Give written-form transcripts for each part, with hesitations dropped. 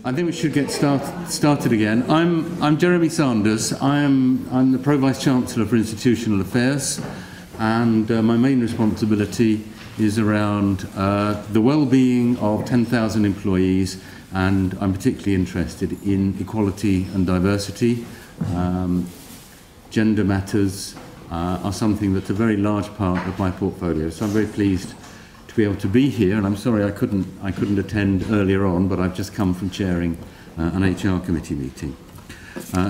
I think we should get started again. I'm Jeremy Sanders. I'm the Pro-Vice Chancellor for Institutional Affairs, and my main responsibility is around the well-being of 10,000 employees, and I'm particularly interested in equality and diversity. Gender matters are something that's a very large part of my portfolio, so I'm very pleased to be able to be here, and I'm sorry I couldn't attend earlier on, but I've just come from chairing an HR committee meeting.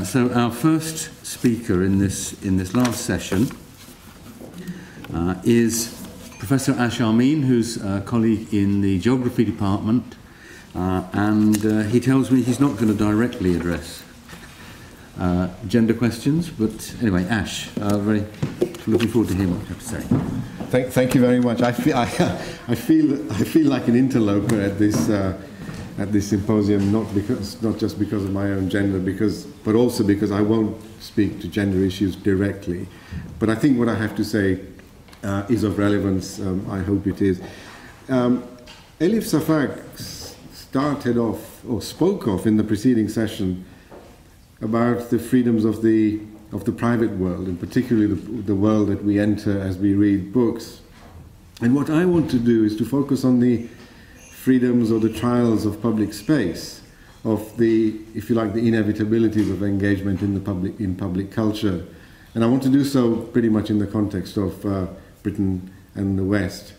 So our first speaker in this last session is Professor Ash Amin, who's a colleague in the geography department, and he tells me he's not going to directly address gender questions, but anyway, Ash, very looking forward to hearing what you have to say. Thank you very much. I feel like an interloper at this symposium, not just because of my own gender, but also because I won't speak to gender issues directly. But I think what I have to say is of relevance. I hope it is. Elif Şafak started off, or spoke of in the preceding session, about the freedoms of the private world, and particularly the world that we enter as we read books. And what I want to do is to focus on the freedoms or the trials of public space, of the, if you like, the inevitabilities of engagement in public culture. And I want to do so pretty much in the context of Britain and the West.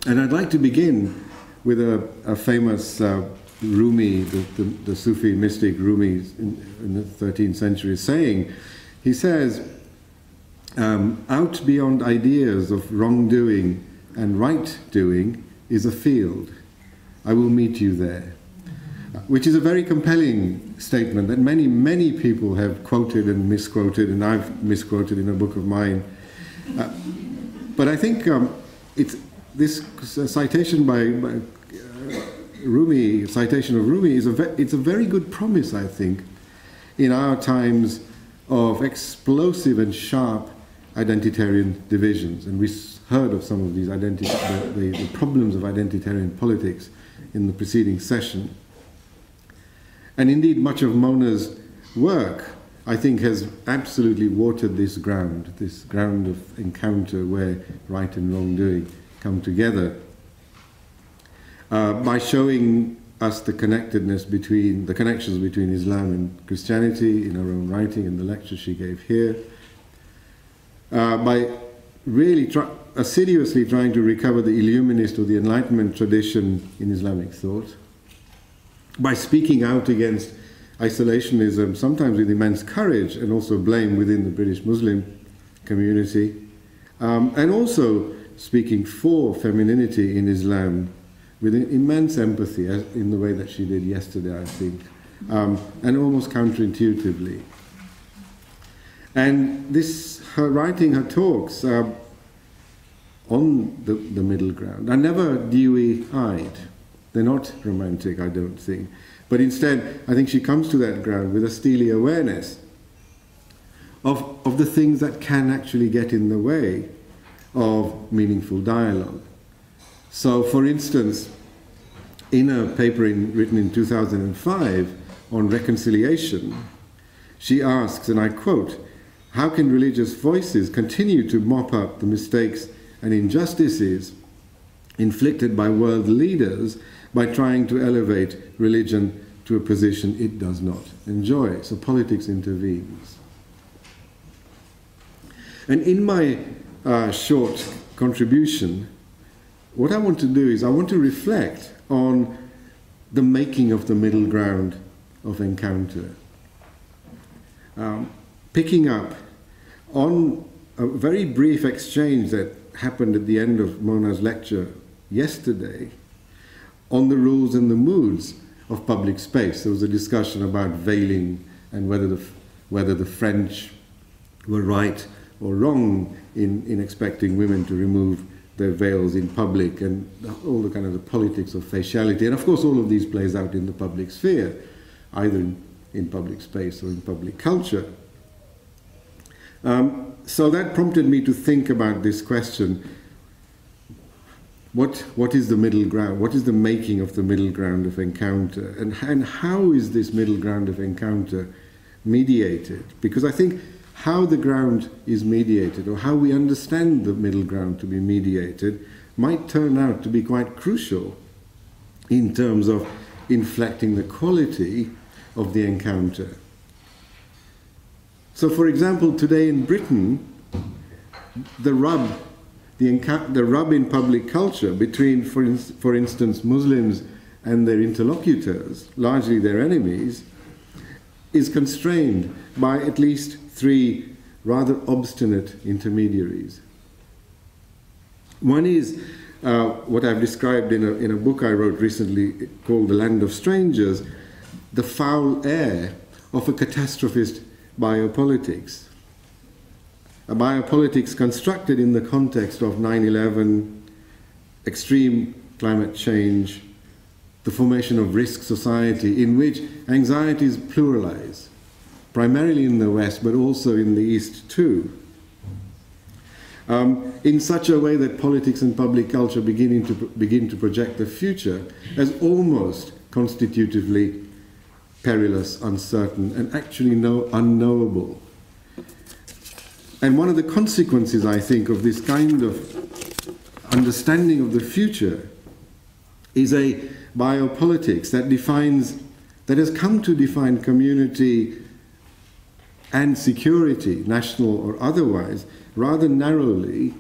And I'd like to begin with a famous Rumi, the Sufi mystic Rumi in the 13th century, saying, he says, out beyond ideas of wrongdoing and right-doing is a field. I will meet you there. Which is a very compelling statement that many, many people have quoted and misquoted, and I've misquoted in a book of mine. But I think it's this citation by Rumi, citation of Rumi, it's a very good promise, I think, in our times of explosive and sharp identitarian divisions. And we heard of some of these the problems of identitarian politics in the preceding session. And indeed, much of Mona's work, I think, has absolutely watered this ground of encounter where right and wrongdoing come together, by showing us the connections between Islam and Christianity in her own writing and the lecture she gave here, by really assiduously trying to recover the Illuminist or the Enlightenment tradition in Islamic thought, by speaking out against isolationism, sometimes with immense courage and also blame within the British Muslim community, and also speaking for femininity in Islam with immense empathy, in the way that she did yesterday, I think, and almost counterintuitively. And her writing, her talks on the middle ground are never dewy-eyed. They're not romantic, I don't think. But instead, I think she comes to that ground with a steely awareness of the things that can actually get in the way of meaningful dialogue. So, for instance, in a paper written in 2005 on reconciliation, she asks, and I quote, "How can religious voices continue to mop up the mistakes and injustices inflicted by world leaders by trying to elevate religion to a position it does not enjoy?" So politics intervenes. And in my short contribution, what I want to do is I want to reflect on the making of the middle ground of encounter, picking up on a very brief exchange that happened at the end of Mona's lecture yesterday on the rules and the moods of public space. There was a discussion about veiling and whether the French were right or wrong in expecting women to remove their veils in public, and all the kind of the politics of faciality. And of course all of these plays out in the public sphere, either in public space or in public culture. So that prompted me to think about this question. what is the middle ground? What is the making of the middle ground of encounter? And how is this middle ground of encounter mediated? Because I think how the ground is mediated, or how we understand the middle ground to be mediated, might turn out to be quite crucial in terms of inflecting the quality of the encounter. So, for example, today in Britain, the rub in public culture between, for instance, Muslims and their interlocutors, largely their enemies, is constrained by at least three rather obstinate intermediaries. One is what I've described in a book I wrote recently called The Land of Strangers, the foul air of a catastrophist biopolitics. A biopolitics constructed in the context of 9/11, extreme climate change, the formation of risk society in which anxieties pluralize, primarily in the West, but also in the East too, in such a way that politics and public culture begin to project the future as almost constitutively perilous, uncertain, and actually unknowable. And one of the consequences, I think, of this kind of understanding of the future is a biopolitics that has come to define community and security, national or otherwise, rather narrowly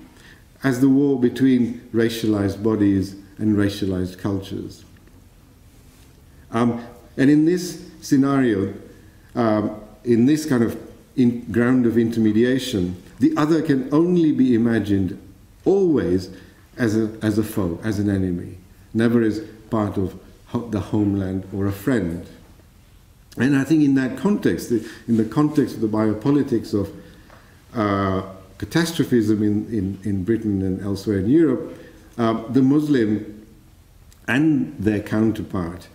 as the war between racialized bodies and racialized cultures. And in this scenario, in this kind of ground of intermediation, the other can only be imagined always as a foe, as an enemy, never as part of the homeland or a friend. And I think in that context, in the context of the biopolitics of catastrophism in Britain and elsewhere in Europe, the Muslim and their counterpart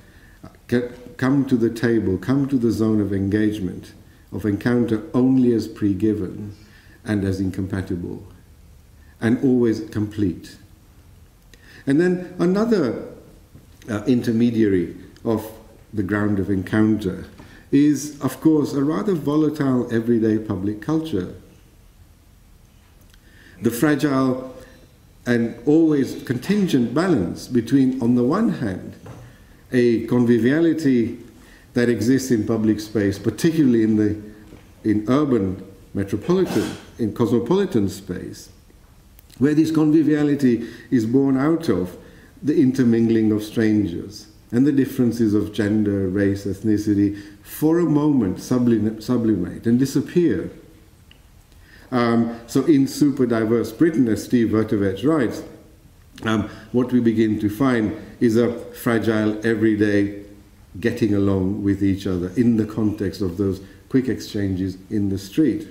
come to the table, come to the zone of engagement, of encounter only as pre-given and as incompatible, and always complete. And then another intermediary of the ground of encounter is, of course, a rather volatile everyday public culture. The fragile and always contingent balance between, on the one hand, a conviviality that exists in public space, particularly in urban metropolitan, in cosmopolitan space, where this conviviality is born out of the intermingling of strangers and the differences of gender, race, ethnicity, for a moment sublimate and disappear. So in super diverse Britain, as Steve Vertovec writes, what we begin to find is a fragile, everyday getting along with each other in the context of those quick exchanges in the street.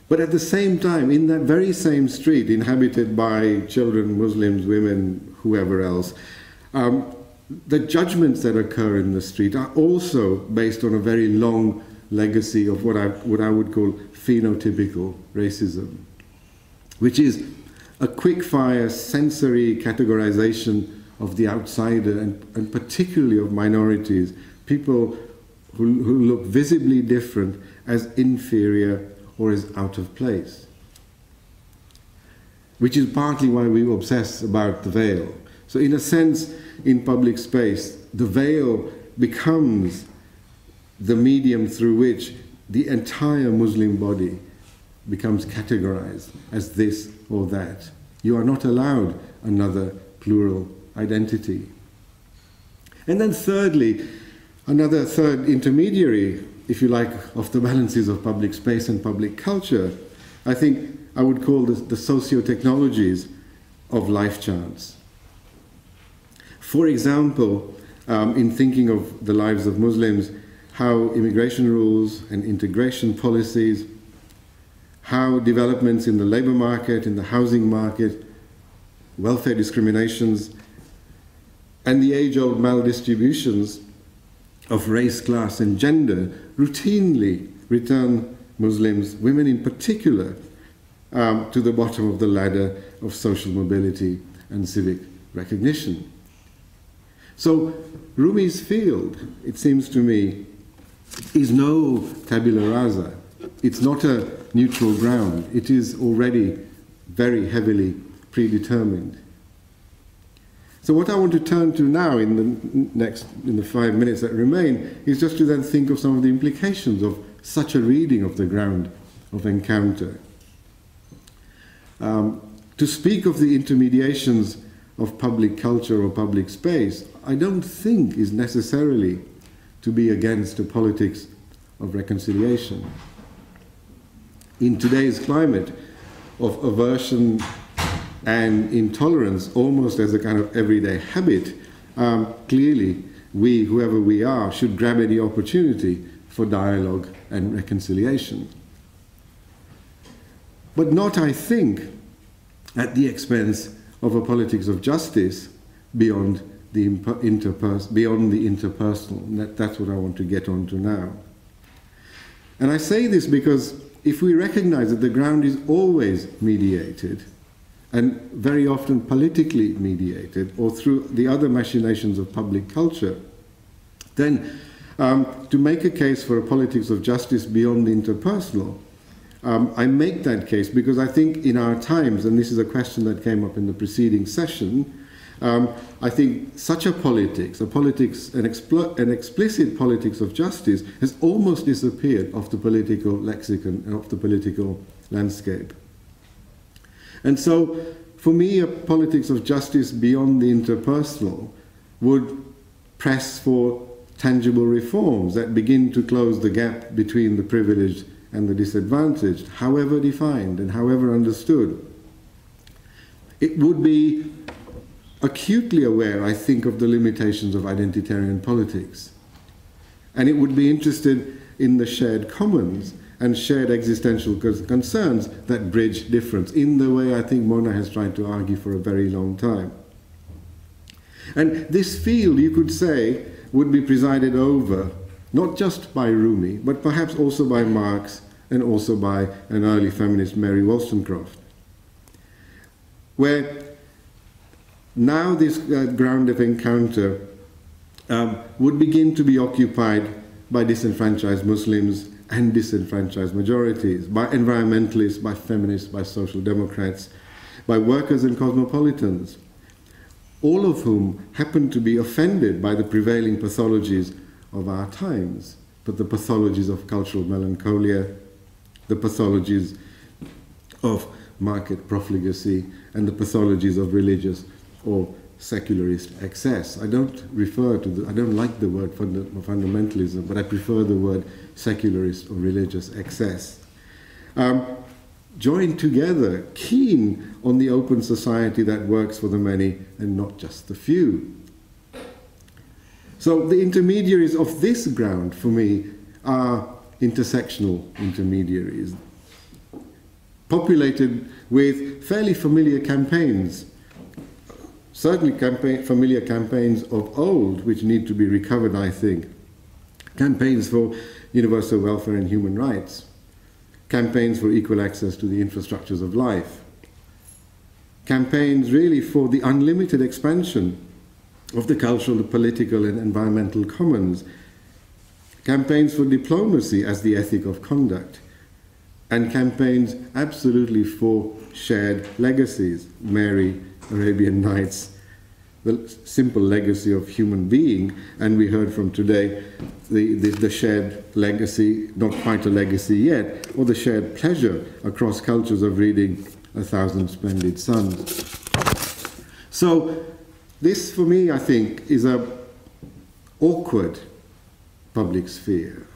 But at the same time, in that very same street, inhabited by children, Muslims, women, whoever else, the judgments that occur in the street are also based on a very long legacy of what I would call phenotypical racism, which is a quick-fire sensory categorization of the outsider and particularly of minorities, people who look visibly different, as inferior or as out of place. Which is partly why we obsess about the veil. So in a sense, in public space, the veil becomes the medium through which the entire Muslim body becomes categorized as this or that. You are not allowed another plural identity. And then thirdly, another third intermediary, if you like, of the balances of public space and public culture, I think I would call the socio-technologies of life chance. For example, in thinking of the lives of Muslims, how immigration rules and integration policies, how developments in the labor market, in the housing market, welfare discriminations, and the age-old maldistributions of race, class, and gender routinely return Muslims, women in particular, to the bottom of the ladder of social mobility and civic recognition. So Rumi's field, it seems to me, is no tabula rasa. It's not a neutral ground. It is already very heavily predetermined. So what I want to turn to now in the 5 minutes that remain is just to then think of some of the implications of such a reading of the ground of encounter. To speak of the intermediations of public culture or public space, I don't think is necessarily to be against a politics of reconciliation. In today's climate of aversion and intolerance, almost as a kind of everyday habit, clearly we, whoever we are, should grab any opportunity for dialogue and reconciliation. But not, I think, at the expense of a politics of justice beyond the interpersonal. And that's what I want to get onto now. And I say this because if we recognize that the ground is always mediated, and very often politically mediated, or through the other machinations of public culture, then to make a case for a politics of justice beyond the interpersonal, I make that case because I think in our times, and this is a question that came up in the preceding session, I think such a politics, an explicit politics of justice, has almost disappeared off the political lexicon and off the political landscape. And so, for me, a politics of justice beyond the interpersonal would press for tangible reforms that begin to close the gap between the privileged and the disadvantaged, however defined and however understood. It would be acutely aware, I think, of the limitations of identitarian politics. And it would be interested in the shared commons and shared existential concerns that bridge difference, in the way I think Mona has tried to argue for a very long time. And this field, you could say, would be presided over not just by Rumi, but perhaps also by Marx and also by an early feminist, Mary Wollstonecraft, where now this ground of encounter would begin to be occupied by disenfranchised Muslims and disenfranchised majorities, by environmentalists, by feminists, by social democrats, by workers and cosmopolitans, all of whom happen to be offended by the prevailing pathologies of our times, but the pathologies of cultural melancholia, the pathologies of market profligacy, and the pathologies of religious or secularist excess. I don't like the word fundamentalism, but I prefer the word secularist or religious excess. Joined together, keen on the open society that works for the many and not just the few. So the intermediaries of this ground, for me, are intersectional intermediaries, populated with fairly familiar campaigns, certainly familiar campaigns of old, which need to be recovered, I think. Campaigns for universal welfare and human rights. Campaigns for equal access to the infrastructures of life. Campaigns really for the unlimited expansion of the cultural, the political and environmental commons. Campaigns for diplomacy as the ethic of conduct. And campaigns absolutely for shared legacies. Mary, Arabian Nights, the simple legacy of human being, and we heard from today the shared legacy, not quite a legacy yet, or the shared pleasure across cultures of reading A Thousand Splendid Suns. So this, for me, I think, is a awkward public sphere,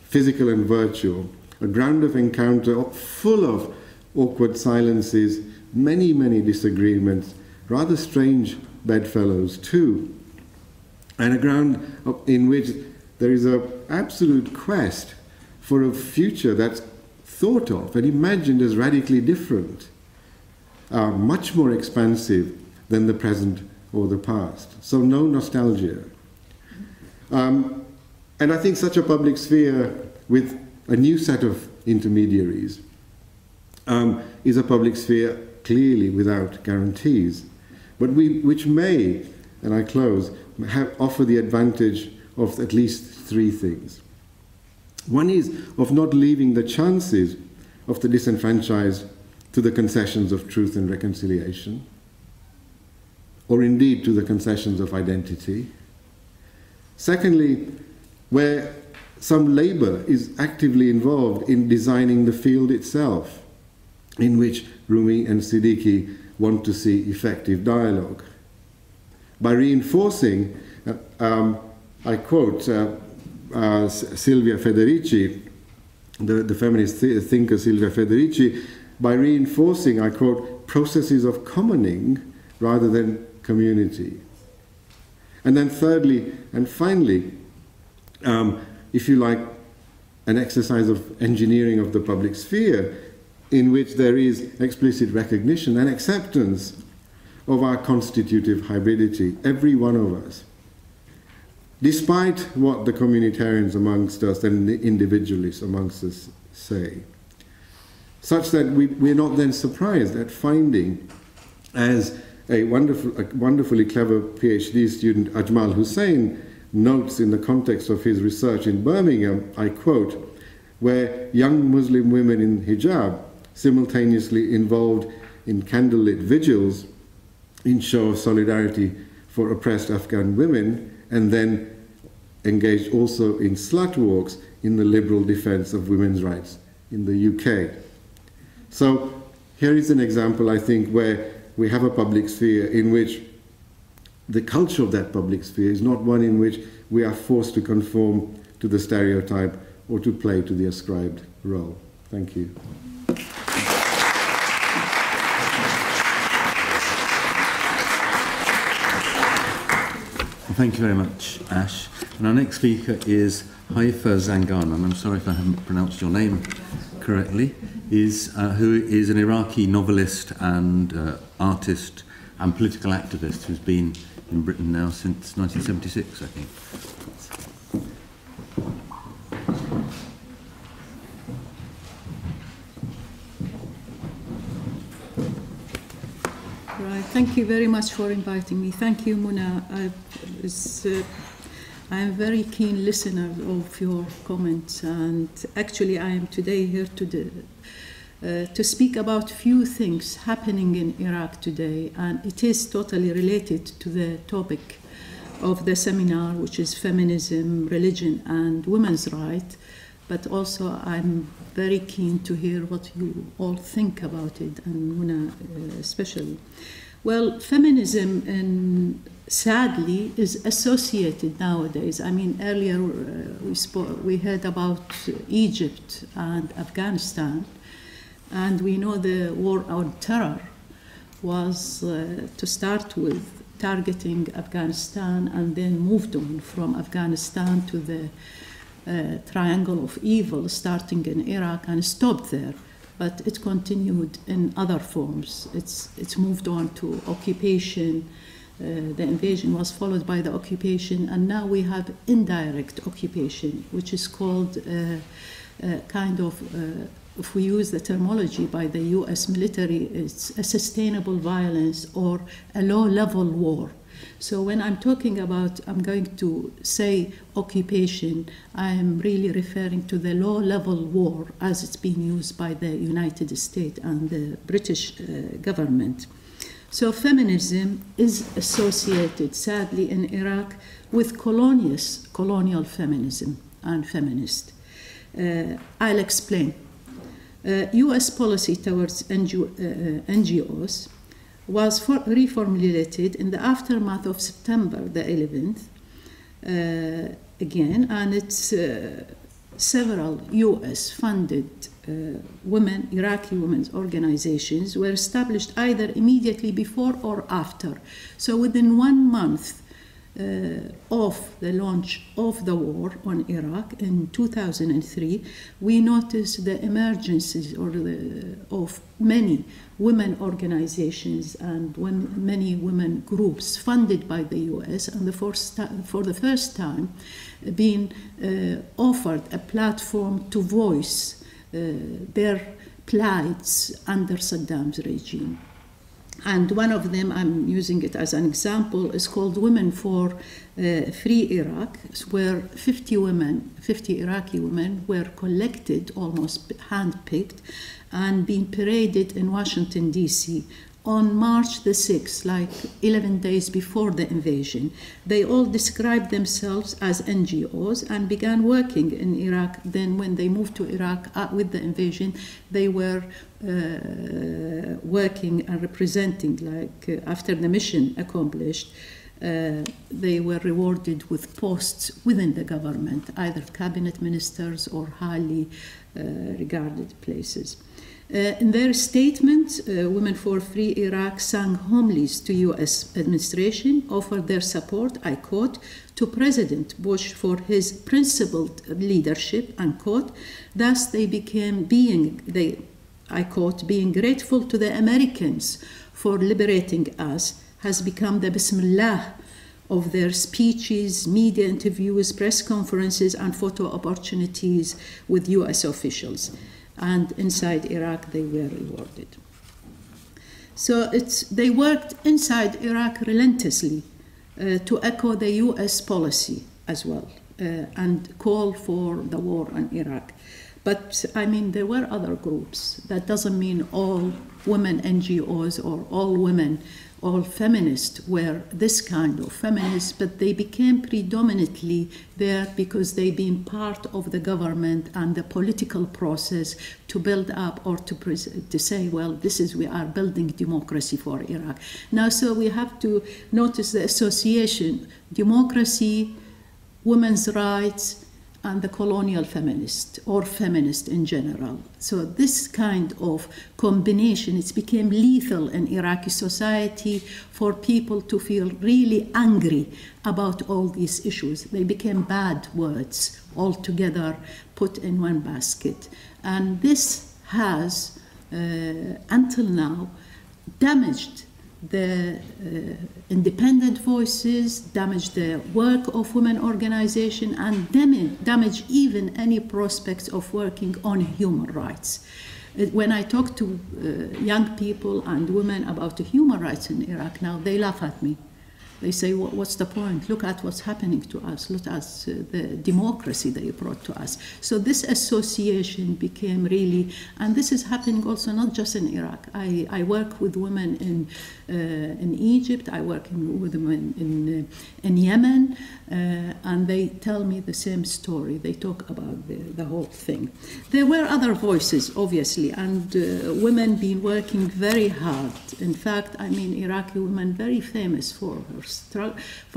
physical and virtual, a ground of encounter full of awkward silences, many, many disagreements, rather strange bedfellows too, and a ground in which there is an absolute quest for a future that's thought of and imagined as radically different, much more expansive than the present or the past. So no nostalgia. And I think such a public sphere with a new set of intermediaries is a public sphere clearly without guarantees, but which may, and I close, offer the advantage of at least three things. One is of not leaving the chances of the disenfranchised to the concessions of truth and reconciliation, or indeed to the concessions of identity. Secondly, where some labour is actively involved in designing the field itself, in which Rumi and Siddiqui want to see effective dialogue. By reinforcing, I quote Silvia Federici, the feminist thinker Silvia Federici, by reinforcing, I quote, processes of commoning rather than community. And then thirdly and finally, if you like, an exercise of engineering of the public sphere in which there is explicit recognition and acceptance of our constitutive hybridity, every one of us, despite what the communitarians amongst us and the individualists amongst us say, such that we're not then surprised at finding, as a wonderfully clever PhD student, Ajmal Hussain, notes in the context of his research in Birmingham, I quote, where young Muslim women in hijab simultaneously involved in candlelit vigils in show of solidarity for oppressed Afghan women, and then engaged also in slut walks in the liberal defense of women's rights in the UK. So here is an example, I think, where we have a public sphere in which the culture of that public sphere is not one in which we are forced to conform to the stereotype or to play to the ascribed role. Thank you. Thank you very much, Ash. And our next speaker is Haifa Zangana, and I'm sorry if I haven't pronounced your name correctly, who is an Iraqi novelist and artist and political activist who's been in Britain now since 1976, I think. Right, thank you very much for inviting me. Thank you, Muna. I am a very keen listener of your comments, and actually I am today here to speak about few things happening in Iraq today, and it is totally related to the topic of the seminar, which is feminism, religion, and women's rights. But also I'm very keen to hear what you all think about it, and Muna especially. Well, feminism, sadly, is associated nowadays. I mean, earlier we heard about Egypt and Afghanistan, and we know the war on terror was to start with targeting Afghanistan, and then moved on from Afghanistan to the triangle of evil, starting in Iraq and stopped there. But it continued in other forms. It's moved on to occupation. The invasion was followed by the occupation, and now we have indirect occupation, which is called kind of, if we use the terminology by the US military, it's a sustainable violence or a low-level war. So when I'm talking about, I'm going to say occupation, I am really referring to the low-level war as it's being used by the United States and the British government. So feminism is associated, sadly, in Iraq with colonial feminism and feminist. I'll explain. US policy towards NGOs was reformulated in the aftermath of September the 11th, again, and it's several US-funded Iraqi women's organizations were established either immediately before or after. So within 1 month of the launch of the war on Iraq in 2003, we noticed the emergences of many women organizations and many women groups funded by the US, and for the first time being offered a platform to voice their plights under Saddam's regime. And one of them, I'm using it as an example, is called Women for Free Iraq, where 50 Iraqi women were collected, almost handpicked, and being paraded in Washington, D.C. on March the 6th, like 11 days before the invasion. They all described themselves as NGOs and began working in Iraq. Then when they moved to Iraq with the invasion, they were working and representing, like after the mission accomplished, they were rewarded with posts within the government, either cabinet ministers or highly regarded places. In their statement, Women for Free Iraq sang homilies to U.S. administration, offered their support, I quote, to President Bush for his principled leadership, unquote. Thus they became I quote, being grateful to the Americans for liberating us has become the Bismillah of their speeches, media interviews, press conferences, and photo opportunities with U.S. officials. And inside Iraq, they were rewarded. So they worked inside Iraq relentlessly to echo the U.S. policy as well and call for the war on Iraq. But, I mean, there were other groups. That doesn't mean all women NGOs or all women, all feminists were this kind of feminists, but they became predominantly there because they've been part of the government and the political process to build up or to say, well, we are building democracy for Iraq. Now, so we have to notice the association, democracy, women's rights, and the colonial feminist, or feminist in general. So this kind of combination, it became lethal in Iraqi society for people to feel really angry about all these issues. They became bad words altogether put in one basket. And this has, until now, damaged the independent voices, damage the work of women organization, and damage even any prospects of working on human rights. When I talk to young people and women about the human rights in Iraq now, they laugh at me. They say, what's the point? Look at what's happening to us. Look at the democracy they brought to us. So this association became really, and this is happening also not just in Iraq. I work with women in Egypt. I work with women in Yemen, and they tell me the same story. They talk about the whole thing. There were other voices, obviously, and women been working very hard. In fact, I mean, Iraqi women very famous for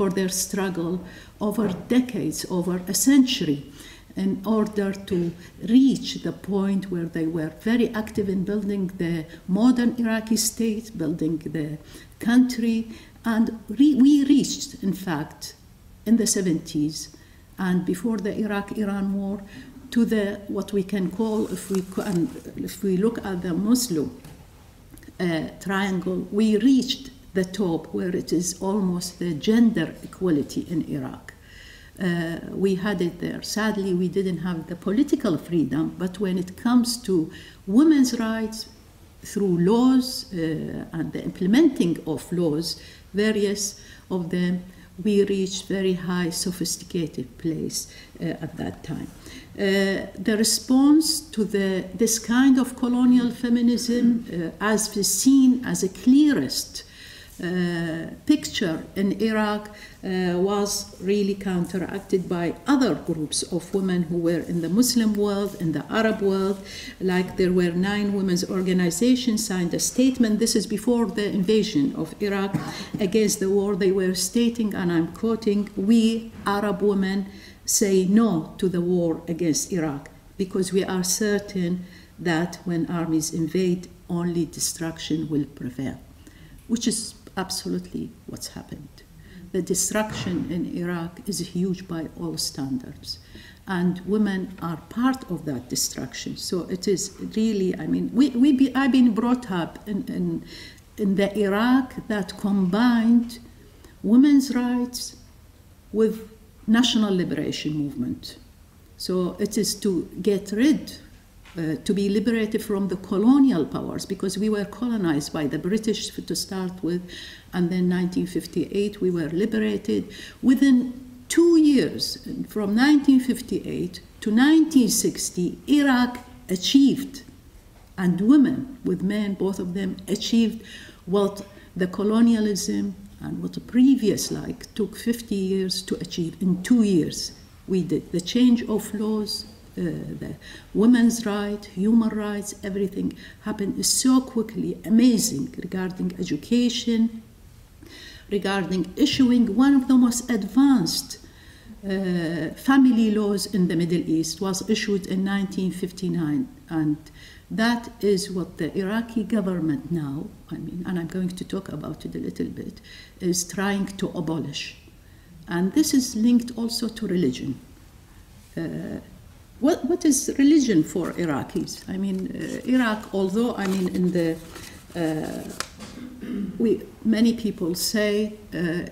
their struggle over decades, over a century, in order to reach the point where they were very active in building the modern Iraqi state, building the country. And we reached, in fact, in the 70s and before the Iraq-Iran war, to what we can call, if we look at the Muslim triangle, we reached the top where it is almost the gender equality in Iraq. We had it there. Sadly, we didn't have the political freedom, but when it comes to women's rights through laws and the implementing of laws, various of them, we reached very high, sophisticated place at that time. The response to this kind of colonial feminism, as seen as a clearest picture in Iraq, was really counteracted by other groups of women who were in the Muslim world, in the Arab world. Like there were 9 women's organizations signed a statement. This is before the invasion of Iraq against the war. They were stating, and I'm quoting, "We Arab women say no to the war against Iraq because we are certain that when armies invade, only destruction will prevail," which is absolutely what's happened. The destruction in Iraq is huge by all standards, and women are part of that destruction. So it is really, I mean, I've been brought up in the Iraq that combined women's rights with national liberation movement. So it is to get rid to be liberated from the colonial powers, because we were colonized by the British to start with, and then 1958 we were liberated. Within 2 years, from 1958 to 1960, Iraq achieved, and women with men, both of them, achieved what the colonialism and what the previous took 50 years to achieve. In 2 years we did. The change of laws, the women's rights, human rights, everything happened so quickly, amazing, regarding education, regarding issuing one of the most advanced family laws in the Middle East was issued in 1959, and that is what the Iraqi government now, and I'm going to talk about it a little bit, is trying to abolish. And this is linked also to religion. What is religion for Iraqis? Iraq, although in the many people say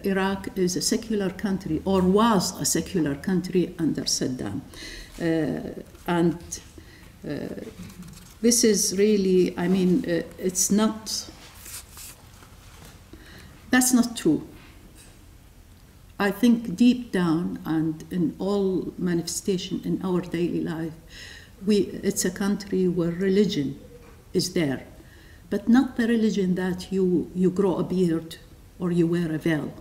Iraq is a secular country, or was a secular country under Saddam, and this is really, it's not. That's not true. I think deep down and in all manifestation in our daily life, it's a country where religion is there, but not the religion that you grow a beard or you wear a veil.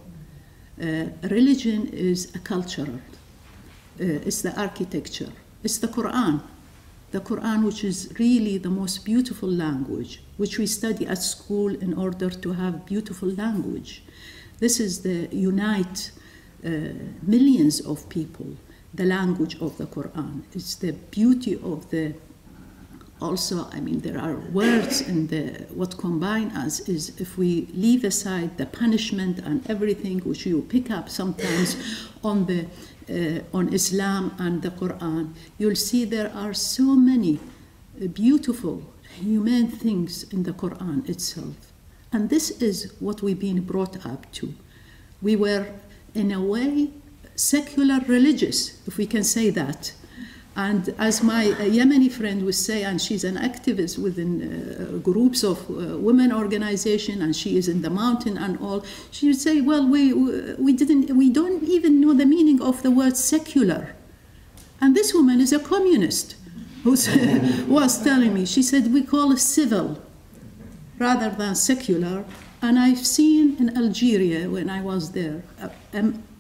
Religion is a cultural, it's the architecture, it's the Quran. The Quran, which is really the most beautiful language, which we study at school in order to have beautiful language. This is the unite millions of people, the language of the Quran. It's the beauty of the, also, there are words in what combine us is, if we leave aside the punishment and everything, which you pick up sometimes on Islam and the Quran, you'll see there are so many beautiful, humane things in the Quran itself. And this is what we've been brought up to. We were, in a way, secular religious, if we can say that. And as my Yemeni friend would say, and she's an activist within groups of women organization, and she is in the mountain and all, she would say, well, we don't even know the meaning of the word secular. And this woman is a communist who was telling me, she said, we call it civil rather than secular. And I've seen in Algeria, when I was there,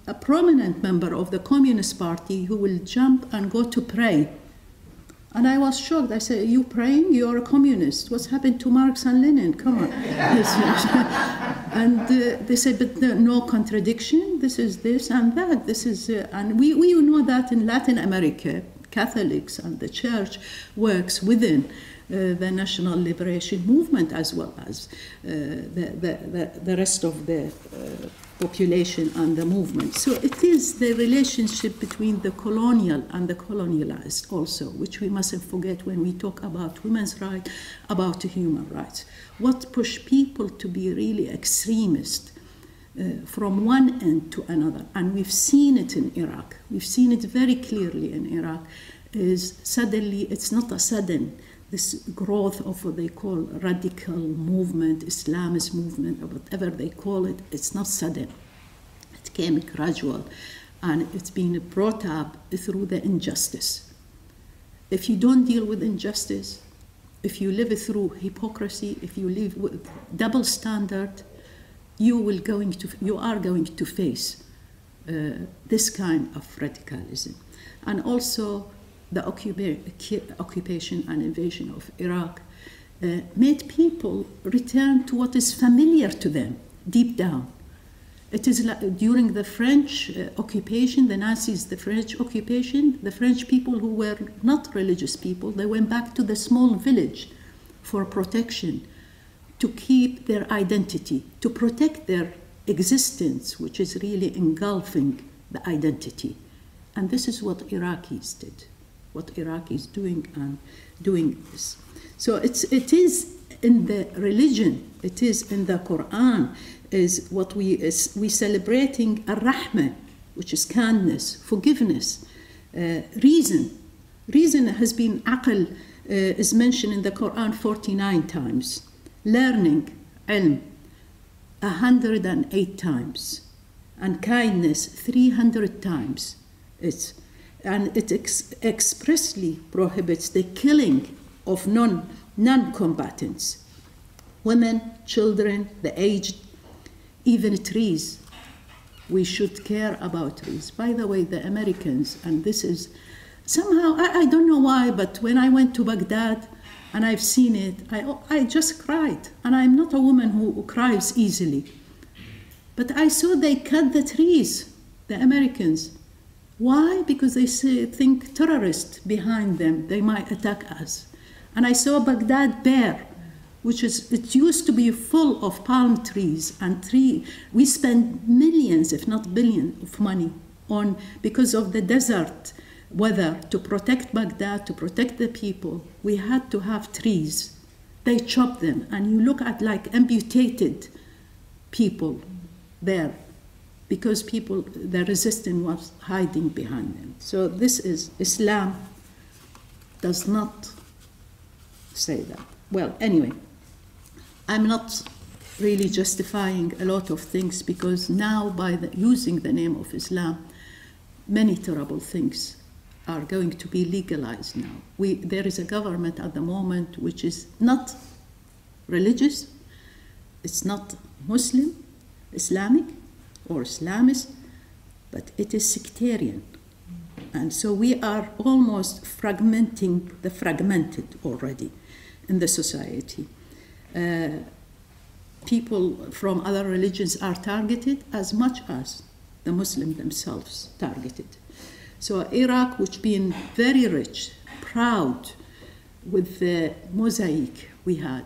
a prominent member of the Communist Party who will jump and go to pray. And I was shocked. I said, you praying? You're a communist. What's happened to Marx and Lenin? Come on. And they said, but no contradiction. This is this and that. This is, and we know that in Latin America, Catholics and the church works within the national liberation movement, as well as the rest of the population and the movement. So it is the relationship between the colonial and the colonialized also, which we mustn't forget when we talk about women's rights, about human rights. What pushed people to be really extremist from one end to another, and we've seen it in Iraq, we've seen it very clearly in Iraq, is suddenly, it's not a sudden, this growth of what they call radical movement, Islamist movement, or whatever they call it, it's not sudden. It came gradual, and it's been brought up through the injustice. If you don't deal with injustice, if you live through hypocrisy, if you live with double standard, you are going to face this kind of radicalism. And also, the occupation and invasion of Iraq made people return to what is familiar to them deep down. It is like during the French occupation, the Nazis, the French occupation, the French people who were not religious people, they went back to the small village for protection, to keep their identity, to protect their existence, which is really engulfing the identity. And this is what Iraqis did. What Iraqis doing this. So it is in the religion, it is in the Quran, is what we celebrating ar-Rahmah, which is kindness, forgiveness, reason. Reason has been aql is mentioned in the Quran 49 times. Learning, ilm, 108 times. And kindness, 300 times. It expressly prohibits the killing of non-combatants. Women, children, the aged, even trees. We should care about trees. By the way, the Americans, and this is somehow, I don't know why, but when I went to Baghdad and I've seen it, I just cried. And I'm not a woman who cries easily. But I saw they cut the trees, the Americans. Why? Because they think terrorists behind them, they might attack us. And I saw Baghdad bare, it used to be full of palm trees and we spend millions, if not billions, of money because of the desert weather, to protect Baghdad, to protect the people. We had to have trees. They chopped them, and you look at like amputated people there, because the resistance was hiding behind them. So this is, Islam does not say that. Well, anyway, I'm not really justifying a lot of things, because now by using the name of Islam, many terrible things are going to be legalized now. There is a government at the moment which is not religious, it's not Muslim, Islamic or Islamist, but it is sectarian. And so we are almost fragmenting the fragmented already in the society. People from other religions are targeted as much as the Muslims themselves targeted. So Iraq, which being very rich, proud with the mosaic we had,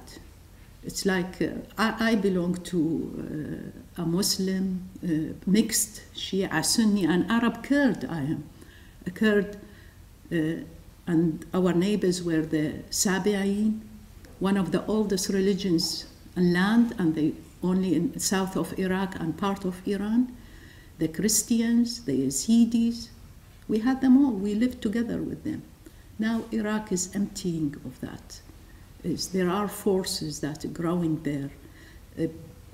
it's like I belong to a Muslim, mixed Shia, Sunni, and Arab Kurd. I am a Kurd, and our neighbors were the Sabi'in, one of the oldest religions in land, and they only in the south of Iraq and part of Iran. The Christians, the Yazidis, we had them all. We lived together with them. Now Iraq is emptying of that. There are forces that are growing there,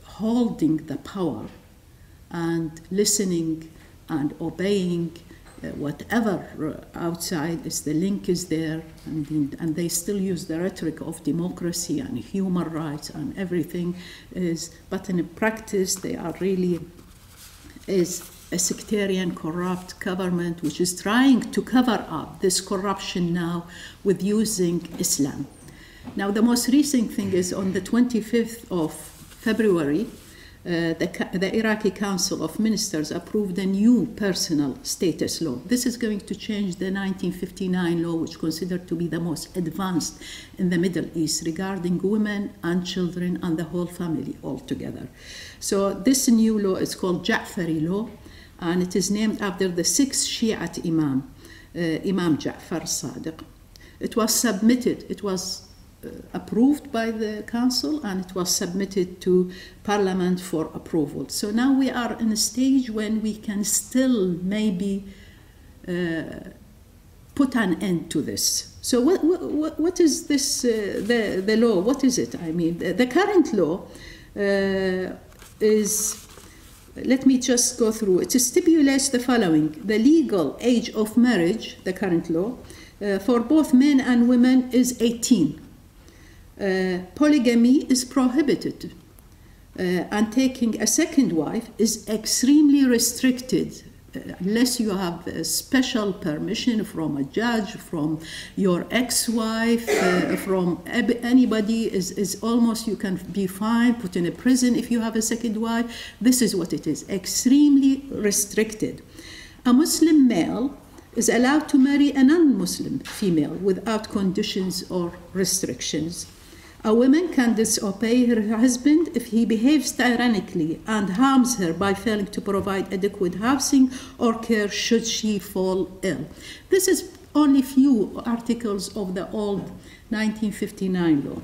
holding the power and listening and obeying whatever outside is. The link is there, and they still use the rhetoric of democracy and human rights and everything but in practice they are really is a sectarian, corrupt government which is trying to cover up this corruption now with using Islam. Now, the most recent thing is on the 25th of February, the Iraqi Council of Ministers approved a new personal status law. This is going to change the 1959 law, which is considered to be the most advanced in the Middle East regarding women and children and the whole family altogether. So this new law is called Ja'fari law, and it is named after the sixth Shiite Imam, Imam Ja'far Sadiq. It was submitted, it was approved by the council, and it was submitted to parliament for approval. So now we are in a stage when we can still maybe put an end to this. So what is this, the law? What is it? I mean, the current law is, let me just go through. It stipulates the following: the legal age of marriage, the current law, for both men and women is 18. Polygamy is prohibited, and taking a second wife is extremely restricted, unless you have a special permission from a judge, from your ex-wife, from anybody. Is almost, you can be fined, put in a prison if you have a second wife. This is what it is, extremely restricted. A Muslim male is allowed to marry a non-Muslim female without conditions or restrictions. A woman can disobey her husband if he behaves tyrannically and harms her by failing to provide adequate housing or care should she fall ill. This is only few articles of the old 1959 law.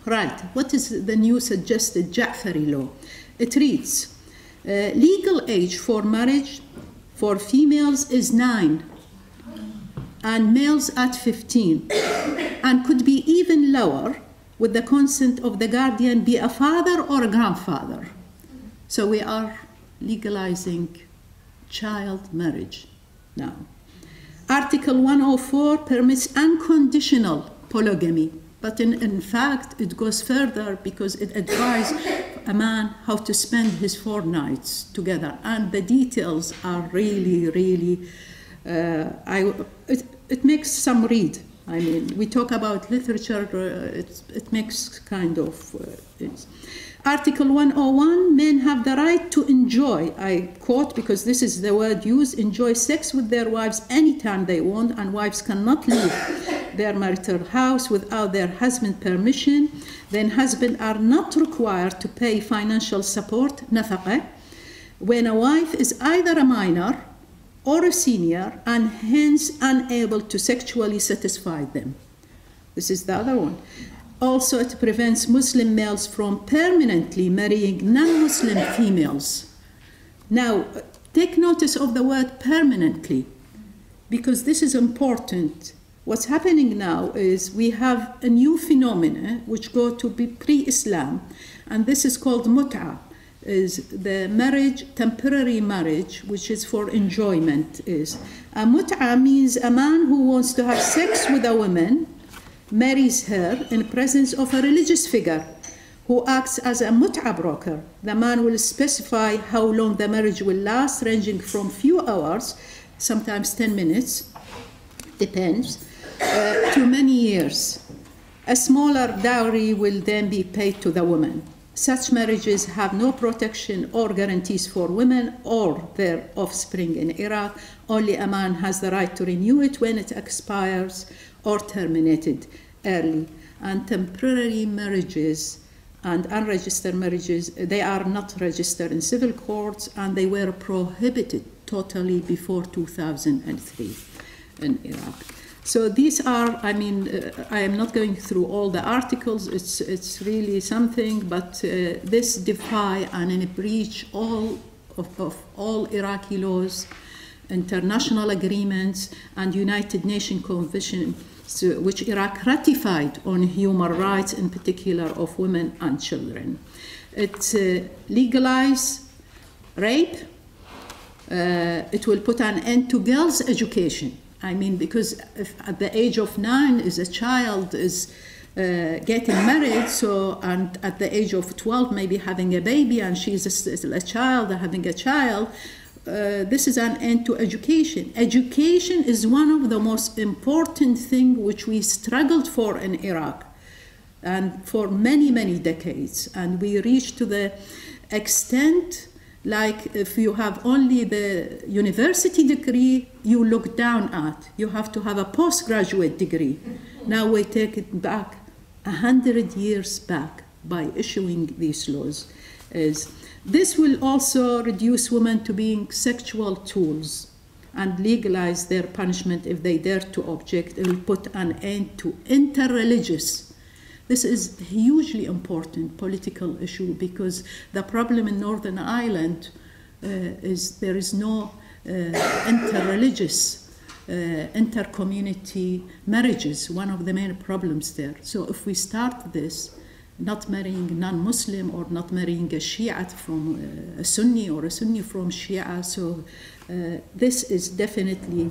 Right, what is the new suggested Ja'fari law? It reads, legal age for marriage for females is 9 and males at 15. and could be even lower with the consent of the guardian, be a father or a grandfather. So we are legalizing child marriage now. Article 104 permits unconditional polygamy, but in fact it goes further because it advises a man how to spend his fortnights together, and the details are really, it makes some read. I mean, we talk about literature, it makes kind of things. Article 101, men have the right to enjoy, I quote because this is the word used, enjoy sex with their wives anytime they want, and wives cannot leave their marital house without their husband's permission. Then husbands are not required to pay financial support, nafaqah, when a wife is either a minor or a senior and hence unable to sexually satisfy them. This is the other one. Also, it prevents Muslim males from permanently marrying non-Muslim females. Now, take notice of the word permanently, because this is important. What's happening now is we have a new phenomena which go to be pre-Islam, and this is called mut'a, is the marriage, temporary marriage, which is for enjoyment. Is a mut'a means a man who wants to have sex with a woman marries her in presence of a religious figure who acts as a mut'a broker. The man will specify how long the marriage will last, ranging from few hours, sometimes 10 minutes, depends, to many years. A smaller dowry will then be paid to the woman. Such marriages have no protection or guarantees for women or their offspring in Iraq. Only a man has the right to renew it when it expires or terminated early. And temporary marriages and unregistered marriages, they are not registered in civil courts, and they were prohibited totally before 2003 in Iraq. So these are, I mean, I am not going through all the articles, it's really something, but this defy and breach all of all Iraqi laws, international agreements, and United Nations Convention, which Iraq ratified on human rights, in particular of women and children. It legalizes rape. It will put an end to girls' education. I mean, because if at the age of 9 is a child is getting married, so, and at the age of 12 maybe having a baby, and she's a child having a child, this is an end to education. Education is one of the most important things which we struggled for in Iraq, and for many, many decades. And we reached to the extent, like if you have only the university degree, you look down at. You have to have a postgraduate degree. Now we take it back 100 years back by issuing these laws. This will also reduce women to being sexual tools and legalize their punishment if they dare to object. It will put an end to interreligious. This is a hugely important political issue, because the problem in Northern Ireland is there is no interreligious, inter-community marriages, one of the main problems there. So if we start this, not marrying non-Muslim or not marrying a Shia from a Sunni or a Sunni from Shia, so this is definitely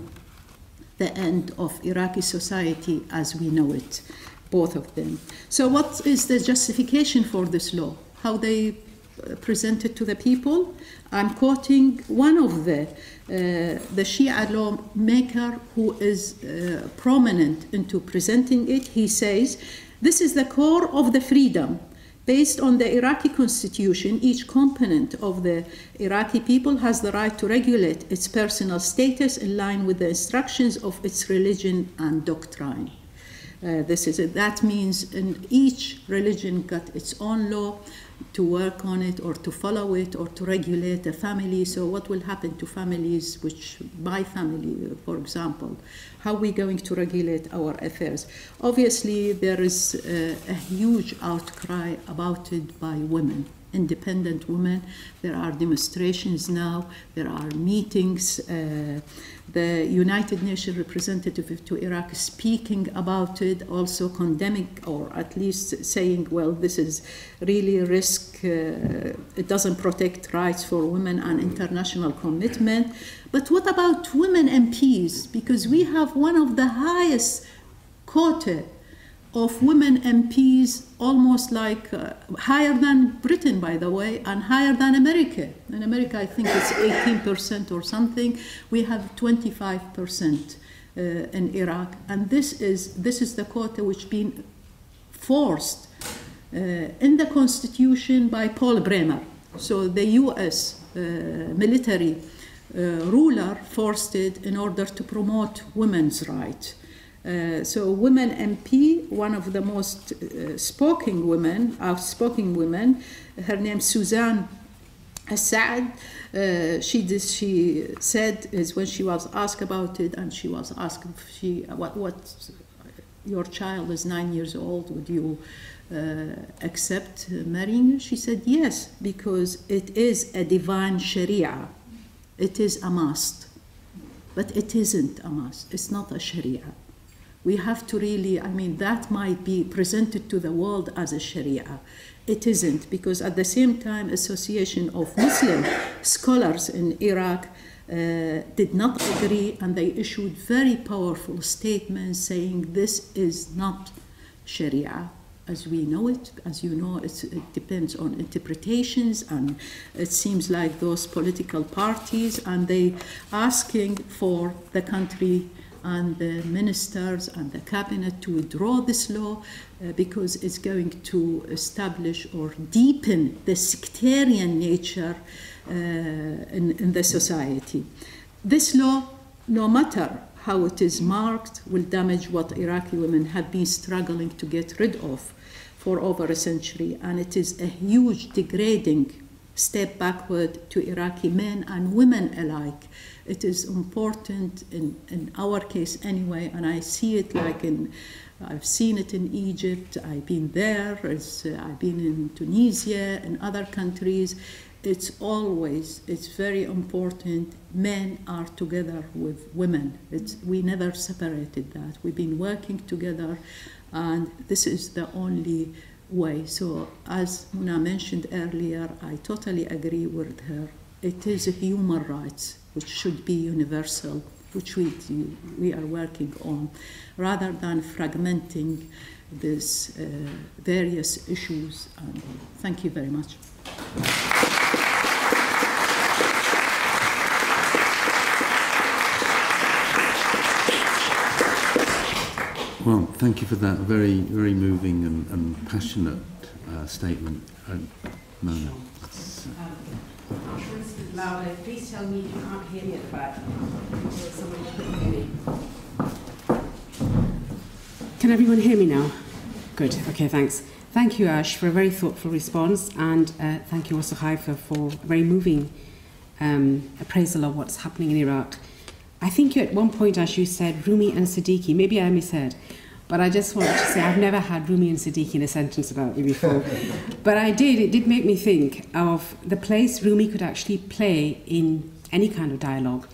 the end of Iraqi society as we know it. Both of them. So what is the justification for this law? How they present it to the people? I'm quoting one of the Shia lawmaker who is prominent into presenting it. He says, this is the core of the freedom. Based on the Iraqi constitution, each component of the Iraqi people has the right to regulate its personal status in line with the instructions of its religion and doctrine. That means in each religion got its own law to work on it or to follow it or to regulate a family. So what will happen to families, which my family, for example, how are we going to regulate our affairs? Obviously, there is a huge outcry about it by women. independent women. There are demonstrations now, there are meetings. The United Nations representative to Iraq is speaking about it, also condemning, or at least saying, well, this is really a risk, it doesn't protect rights for women and international commitment. But what about women MPs? Because we have one of the highest quota of women MPs, almost like higher than Britain, by the way, and higher than America. In America, I think it's 18% or something. We have 25% in Iraq, and this is the quota which been forced in the constitution by Paul Bremer. So the U.S. Military ruler forced it in order to promote women's rights. So women MP, one of the most outspoken women, her name Suzanne Assad, she said, is when she was asked about it, and she was asked what your child is 9 years old, would you accept marrying you? She said yes, because it is a divine Sharia. It is a must, but it isn't a must. It's not a Sharia. We have to really, that might be presented to the world as a Sharia. It isn't, because at the same time, Association of Muslim Scholars in Iraq did not agree, and they issued very powerful statements saying this is not Sharia as we know it. As you know, it depends on interpretations, and it seems like those political parties, and they asking for the country and the ministers and the cabinet to withdraw this law because it's going to establish or deepen the sectarian nature in the society. This law, no matter how it is marked, will damage what Iraqi women have been struggling to get rid of for over a century, and it is a huge degrading step backward to Iraqi men and women alike. It is important in our case anyway, and I see it I've seen it in Egypt, I've been there, I've been in Tunisia and other countries. It's very important. Men are together with women. We never separated that. We've been working together, and this is the only way. So as Muna mentioned earlier, I totally agree with her. It is human rights which should be universal, which we are working on, rather than fragmenting these various issues. Thank you very much. Well, thank you for that very, very moving and passionate statement, Mona. I'm sure it's a bit louder. Please tell me if you can't hear me at the back. Somebody can hear me. Can everyone hear me now? Good. Okay, thanks. Thank you, Ash, for a very thoughtful response, and thank you also, Haifa, for a very moving appraisal of what's happening in Iraq. I think you, at one point, Ash, you said Rumi and Siddiqui. Maybe I misheard. But I just wanted to say I've never had Rumi and Siddiqui in a sentence about me before. But it did make me think of the place Rumi could actually play in any kind of dialogue.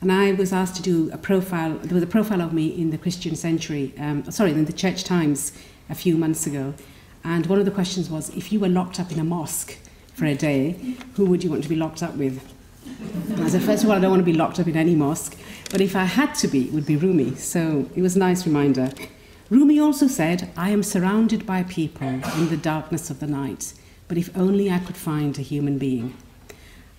And I was asked to do a profile, there was a profile of me in the Christian Century, in the Church Times a few months ago. And one of the questions was, if you were locked up in a mosque for a day, who would you want to be locked up with? And I said, first of all, I don't want to be locked up in any mosque, but if I had to be, it would be Rumi. So it was a nice reminder. Rumi also said, I am surrounded by people in the darkness of the night, but if only I could find a human being.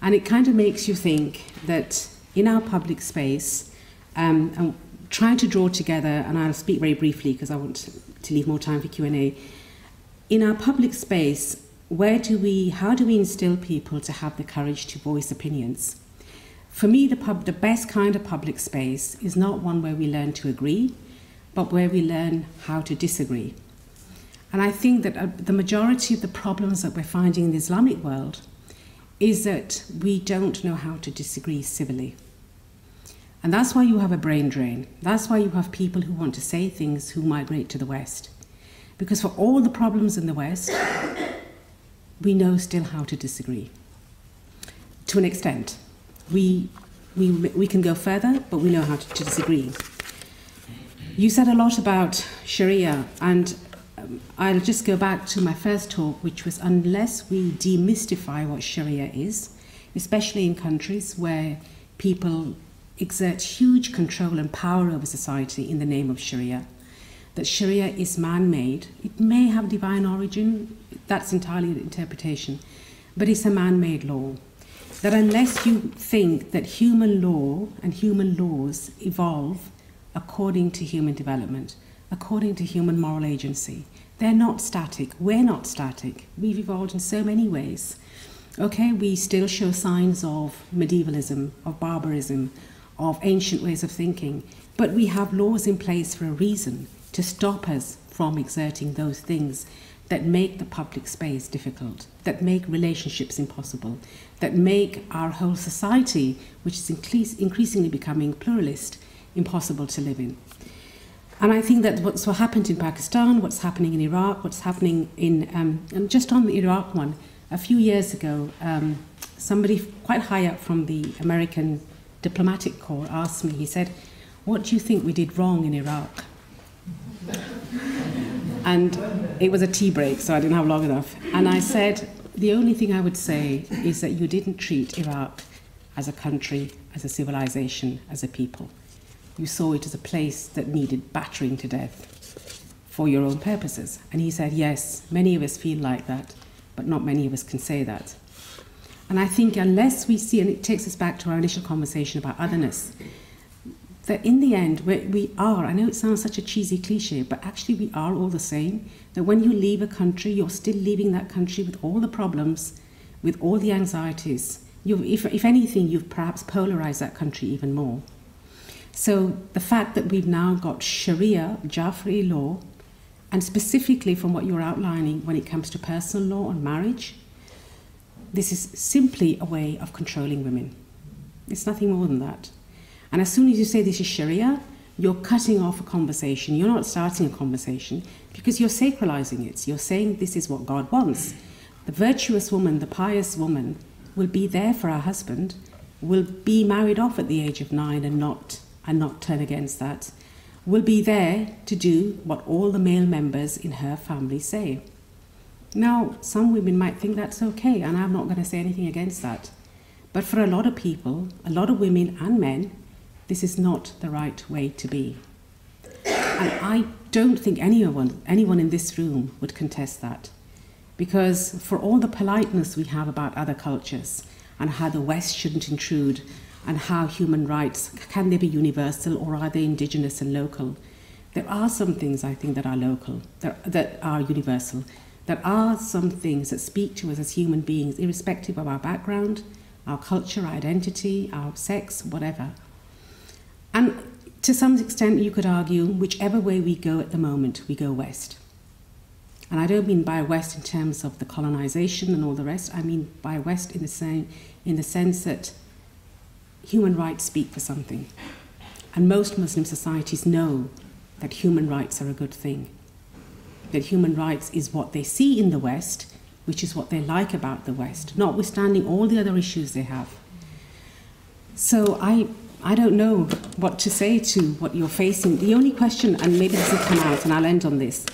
And it kind of makes you think that in our public space, and trying to draw together, and I'll speak very briefly because I want to leave more time for Q&A. In our public space, how do we instill people to have the courage to voice opinions? For me, the best kind of public space is not one where we learn to agree, but where we learn how to disagree. And I think that the majority of the problems that we're finding in the Islamic world is that we don't know how to disagree civilly. And that's why you have a brain drain. That's why you have people who want to say things who migrate to the West. Because for all the problems in the West, we know still how to disagree. To an extent. We can go further, but we know how to disagree. You said a lot about Sharia, and I'll just go back to my first talk, which was unless we demystify what Sharia is, especially in countries where people exert huge control and power over society in the name of Sharia, that Sharia is man-made. It may have divine origin, that's entirely an interpretation, but it's a man-made law. That unless you think that human law and human laws evolve according to human development, according to human moral agency, they're not static. We're not static. We've evolved in so many ways. Okay, we still show signs of medievalism, of barbarism, of ancient ways of thinking, but we have laws in place for a reason, to stop us from exerting those things that make the public space difficult, that make relationships impossible, that make our whole society, which is increasingly becoming pluralist, impossible to live in. And I think that what's happened in Pakistan, what's happening in Iraq, what's happening in, and just on the Iraq one, a few years ago, somebody quite high up from the American diplomatic corps asked me, he said, "What do you think we did wrong in Iraq?" And it was a tea break, so I didn't have long enough. And I said, the only thing I would say is that you didn't treat Iraq as a country, as a civilization, as a people. You saw it as a place that needed battering to death for your own purposes. And he said, yes, many of us feel like that, but not many of us can say that. And I think unless we see, and it takes us back to our initial conversation about otherness, that in the end, we are, I know it sounds such a cheesy cliche, but actually we are all the same. That when you leave a country, you're still leaving that country with all the problems, with all the anxieties. If anything, you've perhaps polarized that country even more. So the fact that we've now got Sharia, Jafri law, and specifically from what you're outlining when it comes to personal law and marriage, this is simply a way of controlling women. It's nothing more than that. And as soon as you say this is Sharia, you're cutting off a conversation. You're not starting a conversation because you're sacralizing it. You're saying this is what God wants. The virtuous woman, the pious woman, will be there for her husband, will be married off at the age of 9 and not turn against that, will be there to do what all the male members in her family say. Now, some women might think that's okay, and I'm not going to say anything against that. But for a lot of people, a lot of women and men, this is not the right way to be. And I don't think anyone in this room would contest that. Because for all the politeness we have about other cultures and how the West shouldn't intrude and how human rights, can they be universal or are they indigenous and local? There are some things I think that are local, that are universal. There are some things that speak to us as human beings, irrespective of our background, our culture, our identity, our sex, whatever. And to some extent, you could argue, whichever way we go at the moment, we go west. And I don't mean by west in terms of the colonization and all the rest. I mean by west in the sense that human rights speak for something. And most Muslim societies know that human rights are a good thing. That human rights is what they see in the West, which is what they like about the West, notwithstanding all the other issues they have. So I don't know what to say to what you're facing. The only question, and maybe this will come out, and I'll end on this,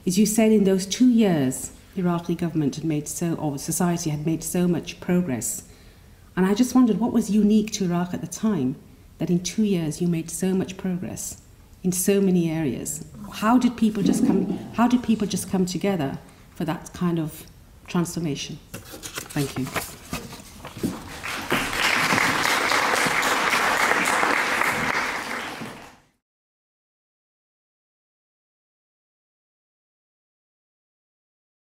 is you said in those 2 years, the Iraqi government had made or society had made so much progress. And I just wondered what was unique to Iraq at the time, that in 2 years you made so much progress in so many areas. How did people just come together for that kind of transformation? Thank you.